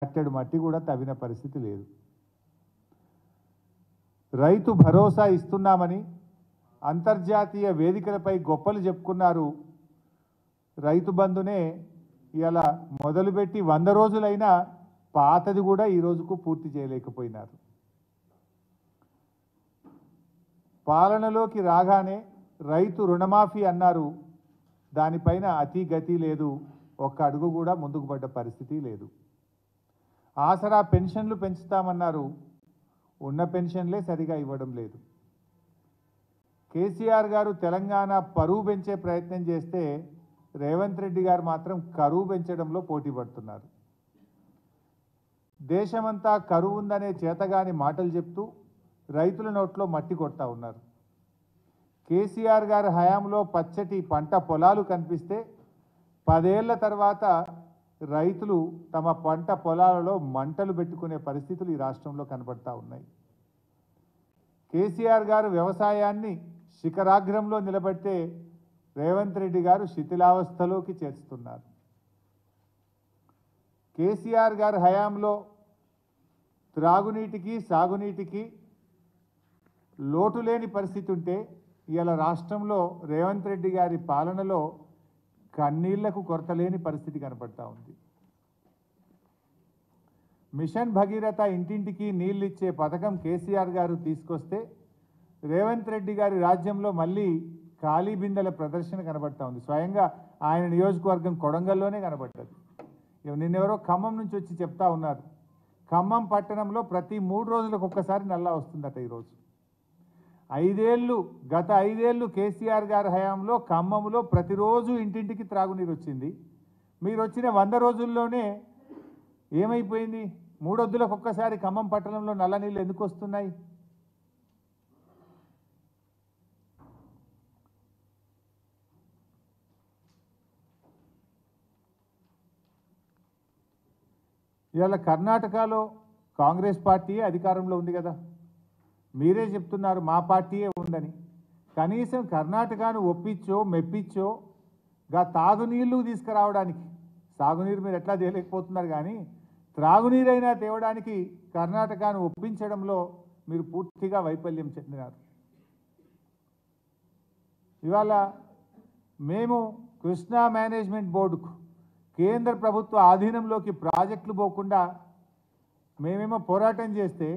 కట్టెడు మట్టి కూడా తవ్విన పరిస్థితి లేదు. రైతు భరోసా ఇస్తున్నామని అంతర్జాతీయ వేదికలపై గొప్పలు చెప్పుకున్నారు. రైతు బంధునే ఇలా మొదలుపెట్టి 100 రోజులైనా పాతది కూడా ఈ రోజుకు పూర్తి చేయలేకపోయినారు. పాలనలోకి రాగానే రైతు రుణమాఫీ అన్నారు. దానిపైన అతి గతి లేదు. ఒక్క అడుగు కూడా ముందుకు పడ్డ పరిస్థితి లేదు. ఆసరా పెన్షన్లు పెంచుతామన్నారు. ఉన్న పెన్షన్లే సరిగా ఇవ్వడం లేదు. కేసీఆర్ గారు తెలంగాణ పరువు పెంచే ప్రయత్నం చేస్తే రేవంత్ రెడ్డి గారు మాత్రం కరువు పెంచడంలో పోటీ పడుతున్నారు. దేశమంతా కరువు ఉందనే చేతగాని మాటలు చెప్తూ రైతుల నోట్లో మట్టి కొడతా ఉన్నారు. కేసీఆర్ గారి హయాంలో పచ్చటి పంట పొలాలు కనిపిస్తే 10 ఏళ్ల తర్వాత రైతులు తమ పంట పొలాలలో మంటలు పెట్టుకునే పరిస్థితులు ఈ రాష్ట్రంలో కనబడతా ఉన్నాయి. కేసీఆర్ గారు వ్యవసాయాన్ని శిఖరాగ్రంలో నిలబెట్టే రేవంత్ రెడ్డి గారు శిథిలావస్థలోకి చేర్చుతున్నారు. కేసీఆర్ గారి హయాంలో త్రాగునీటికి సాగునీటికి లోటు లేని పరిస్థితి ఉంటే ఇవాళ రాష్ట్రంలో రేవంత్ రెడ్డి గారి పాలనలో కన్నీళ్లకు కొరత లేని పరిస్థితి కనపడతా ఉంది. మిషన్ భగీరథ ఇంటింటికి నీళ్ళు ఇచ్చే పథకం కేసీఆర్ గారు తీసుకొస్తే రేవంత్ రెడ్డి గారి రాజ్యంలో మళ్ళీ ఖాళీ బిందెల ప్రదర్శన కనబడతా ఉంది. స్వయంగా ఆయన నియోజకవర్గం కొడంగల్లోనే కనబడ్డది. నిన్నెవరో ఖమ్మం నుంచి వచ్చి చెప్తా ఉన్నారు. ఖమ్మం పట్టణంలో ప్రతి 3 రోజులకు ఒక్కసారి నల్లా వస్తుందట. ఈరోజు గత 5 ఏళ్ళు కేసీఆర్ గారి హయాంలో ఖమ్మంలో ప్రతిరోజు ఇంటింటికి త్రాగునీరు వచ్చింది. మీరు వచ్చిన 100 రోజుల్లోనే ఏమైపోయింది? 3 వద్దులకు ఒక్కసారి ఖమ్మం పట్టణంలో నల్ల నీళ్ళు ఎందుకు వస్తున్నాయి? ఇవాళ కర్ణాటకలో కాంగ్రెస్ పార్టీ అధికారంలో ఉంది కదా. మీరే చెప్తున్నారు మా పార్టీయే ఉందని. కనీసం కర్ణాటకను ఒప్పించో మెప్పించో తాగునీళ్ళు తీసుకురావడానికి, సాగునీరు మీరు ఎట్లా తేలేకపోతున్నారు కానీ త్రాగునీరైనా తేవడానికి కర్ణాటకను ఒప్పించడంలో మీరు పూర్తిగా వైఫల్యం చెందినారు. ఇవాళ మేము కృష్ణా మేనేజ్మెంట్ బోర్డుకు కేంద్ర ప్రభుత్వ ఆధీనంలోకి ప్రాజెక్టులు పోకుండా మేమేమో పోరాటం చేస్తే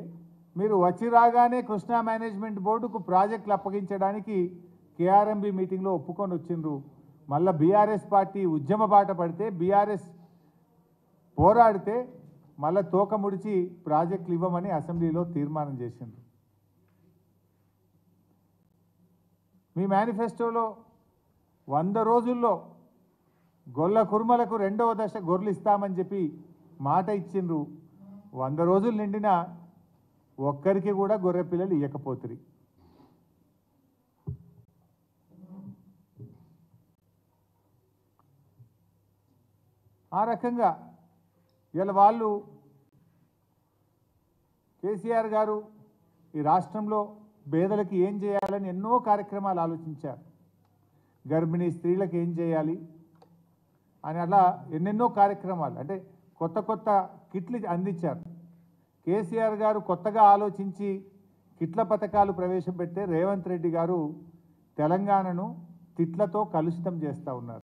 మీరు వచ్చి రాగానే కృష్ణా మేనేజ్మెంట్ బోర్డుకు ప్రాజెక్టులు అప్పగించడానికి కేఆర్ఎంబి మీటింగ్లో ఒప్పుకొని వచ్చిండ్రు. మళ్ళీ బీఆర్ఎస్ పార్టీ ఉద్యమ బాట పడితే బీఆర్ఎస్ పోరాడితే మళ్ళీ తోక ముడిచి ప్రాజెక్టులు ఇవ్వమని అసెంబ్లీలో తీర్మానం చేసిండ్రు. మీ మేనిఫెస్టోలో 100 రోజుల్లో గొల్ల కుర్మలకు 2వ దశ గొర్రెలు ఇస్తామని చెప్పి మాట ఇచ్చిండ్రు. 100 రోజులు నిండినా ఒక్కరికి కూడా గొర్రె పిల్లలు ఇవ్వకపోతురి. ఆ రకంగా ఇలా వాళ్ళు కేసీఆర్ గారు ఈ రాష్ట్రంలో పేదలకు ఏం చేయాలని ఎన్నో కార్యక్రమాలు ఆలోచించారు. గర్భిణీ స్త్రీలకు ఏం చేయాలి అని అలా ఎన్నెన్నో కార్యక్రమాలు, అంటే కొత్త కిట్లు అందించారు. కేసీఆర్ గారు కొత్తగా ఆలోచించి కిట్ల పథకాలు ప్రవేశపెట్టే రేవంత్ రెడ్డి గారు తెలంగాణను తిట్లతో కలుషితం చేస్తూ ఉన్నారు.